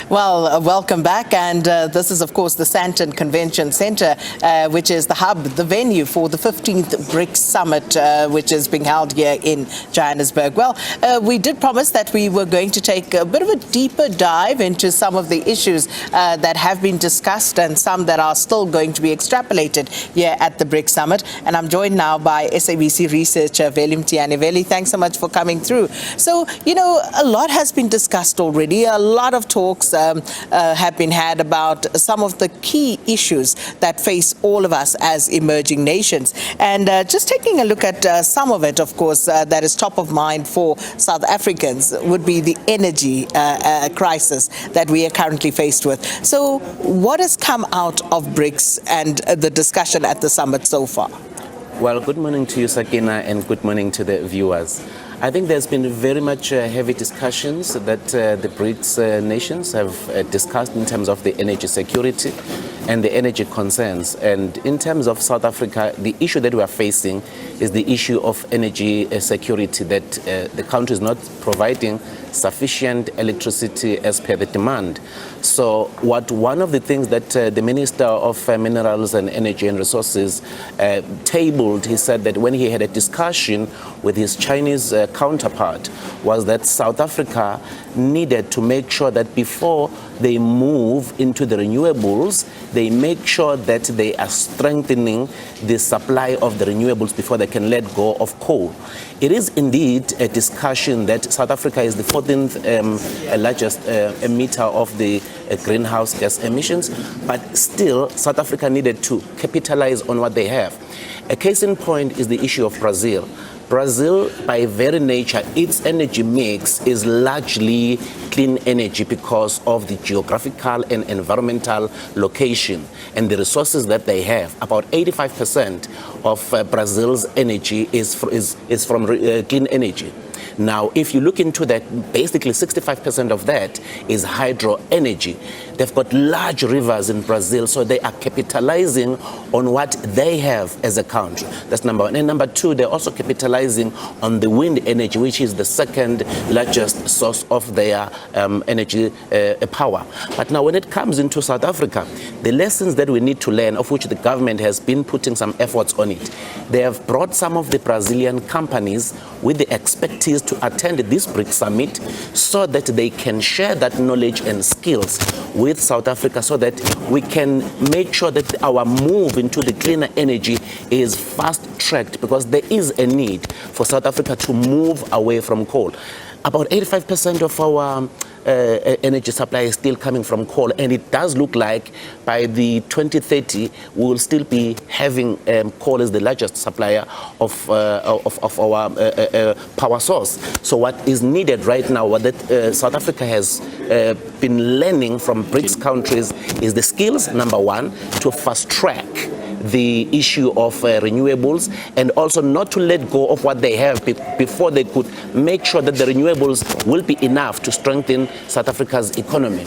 Well, welcome back. And this is, of course, the Sandton Convention Centre, which is the hub, the venue for the 15th BRICS Summit, which is being held here in Johannesburg. Well, we did promise that we were going to take a bit of a deeper dive into some of the issues that have been discussed and some that are still going to be extrapolated here at the BRICS Summit. And I'm joined now by SABC researcher Veli Mthiyane. Veli, thanks so much for coming through. So, you know, a lot has been discussed already. A lot of talks have been had about some of the key issues that face all of us as emerging nations. And just taking a look at some of it, of course, that is top of mind for South Africans would be the energy crisis that we are currently faced with. So what has come out of BRICS and the discussion at the summit so far? Well, good morning to you, Sakina, and good morning to the viewers. I think there's been very much heavy discussions that the BRICS nations have discussed in terms of the energy security and the energy concerns. And in terms of South Africa, the issue that we are facing is the issue of energy security, that the country is not providing sufficient electricity as per the demand. So one of the things that the Minister of Minerals and Energy and Resources tabled, he said that when he had a discussion with his Chinese counterpart, was that South Africa needed to make sure that before they move into the renewables, they make sure that they are strengthening the supply of the renewables before they can let go of coal. It is indeed a discussion that South Africa is the 14th largest emitter of the greenhouse gas emissions, but still South Africa needed to capitalize on what they have. A case in point is the issue of Brazil. Brazil, by very nature, its energy mix is largely clean energy because of the geographical and environmental location and the resources that they have. About 85% of Brazil's energy is from clean energy. Now, if you look into that, basically 65% of that is hydro energy. They've got large rivers in Brazil, so they are capitalizing on what they have as a country. That's number one. And number two, they're also capitalizing on the wind energy, which is the second largest source of their energy power. But now when it comes into South Africa, the lessons that we need to learn, of which the government has been putting some efforts on it, they have brought some of the Brazilian companies with the expertise to attend this BRICS Summit so that they can share that knowledge and skills with South Africa so that we can make sure that our move into the cleaner energy is fast-tracked, because there is a need for South Africa to move away from coal. About 85% of our energy supply is still coming from coal, and it does look like by the 2030 we will still be having coal as the largest supplier of our power source. So what is needed right now, what that South Africa has been learning from BRICS countries, is the skills, number one, to fast track the issue of renewables, and also not to let go of what they have before they could make sure that the renewables will be enough to strengthen South Africa's economy.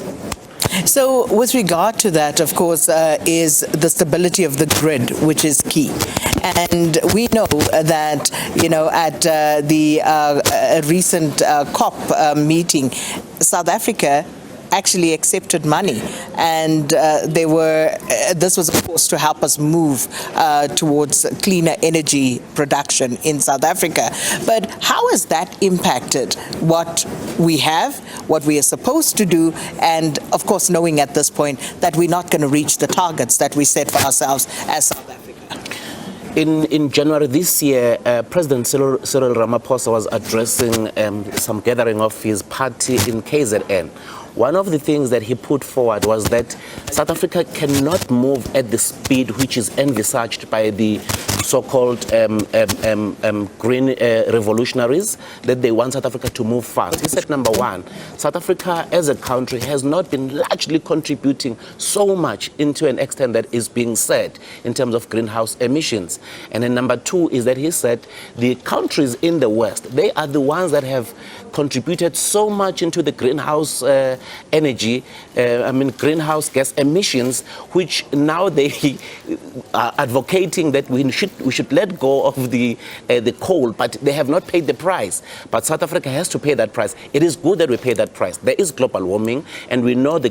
So with regard to that, of course, is the stability of the grid, which is key. And we know that, you know, at the recent COP meeting, South Africa actually accepted money, and this was of course to help us move towards cleaner energy production in South Africa. But how has that impacted what we have, what we are supposed to do, and of course knowing at this point that we're not going to reach the targets that we set for ourselves as South Africa? In January this year, President Cyril Ramaphosa was addressing some gathering of his party in KZN. One of the things that he put forward was that South Africa cannot move at the speed which is envisaged by the so-called green revolutionaries, that they want South Africa to move fast. He said, number one, South Africa as a country has not been largely contributing so much into an extent that is being said in terms of greenhouse emissions. And then number two is that he said the countries in the West, they are the ones that have contributed so much into the greenhouse greenhouse gas emissions, which now they are advocating that we should let go of the coal, but they have not paid the price. But South Africa has to pay that price. It is good that we pay that price. There is global warming, and we know the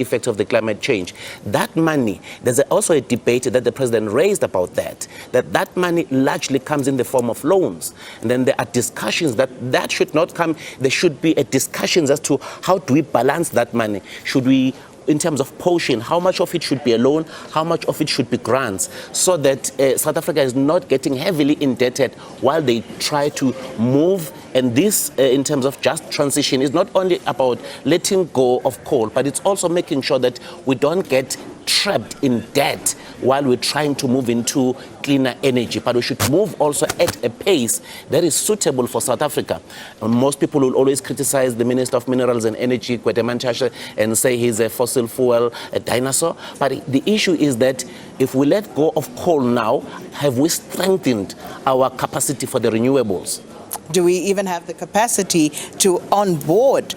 effects of the climate change. That money, there's also a debate that the president raised about that money largely comes in the form of loans. And then there are discussions that should not come. There should be a discussions as to how do we balance that money. Should we, in terms of portion, how much of it should be a loan, how much of it should be grants, so that South Africa is not getting heavily indebted while they try to move. And this, in terms of just transition, is not only about letting go of coal, but it's also making sure that we don't get trapped in debt while we're trying to move into cleaner energy. But we should move also at a pace that is suitable for South Africa. Most people will always criticize the Minister of Minerals and Energy, Kgosientsho, and say he's a fossil fuel dinosaur. But the issue is that if we let go of coal now, have we strengthened our capacity for the renewables? Do we even have the capacity to onboard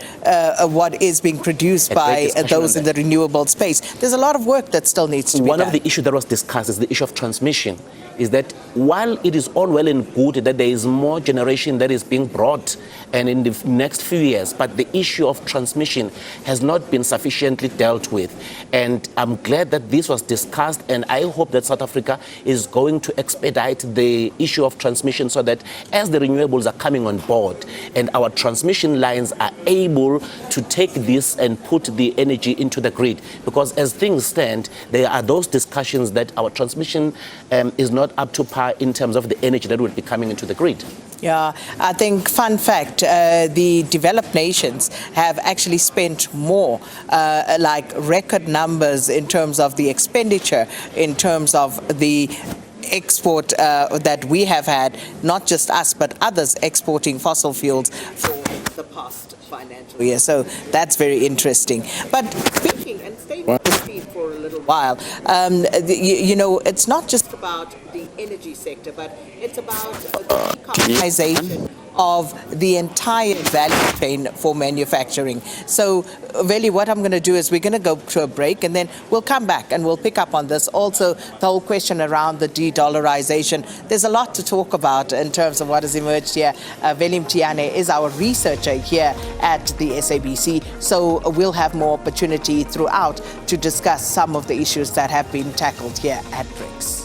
what is being produced by those in the renewable space? There's a lot of work that still needs to be done. One of the issues that was discussed is the issue of transmission, is that while it is all well and good that there is more generation that is being brought and in the next few years, but the issue of transmission has not been sufficiently dealt with. And I'm glad that this was discussed, and I hope that South Africa is going to expedite the issue of transmission so that as the renewables are coming on board and our transmission lines are able to take this and put the energy into the grid. Because as things stand, there are those discussions that our transmission is not up to par in terms of the energy that will be coming into the grid. Yeah, I think, fun fact, the developed nations have actually spent more, like record numbers in terms of the expenditure, in terms of the export that we have had, not just us, but others exporting fossil fuels for the past financial year. So that's very interesting. But speaking and staying on the feet for a little while, you know, it's not just about the energy sector, but it's about the decarbonization of the entire value chain for manufacturing. So, Veli, what I'm going to do is we're going to go to a break, and then we'll come back and we'll pick up on this. Also, the whole question around the de-dollarization. There's a lot to talk about in terms of what has emerged here. Veli Mthiyane is our researcher here at the SABC, so we'll have more opportunity throughout to discuss some of the issues that have been tackled here at BRICS.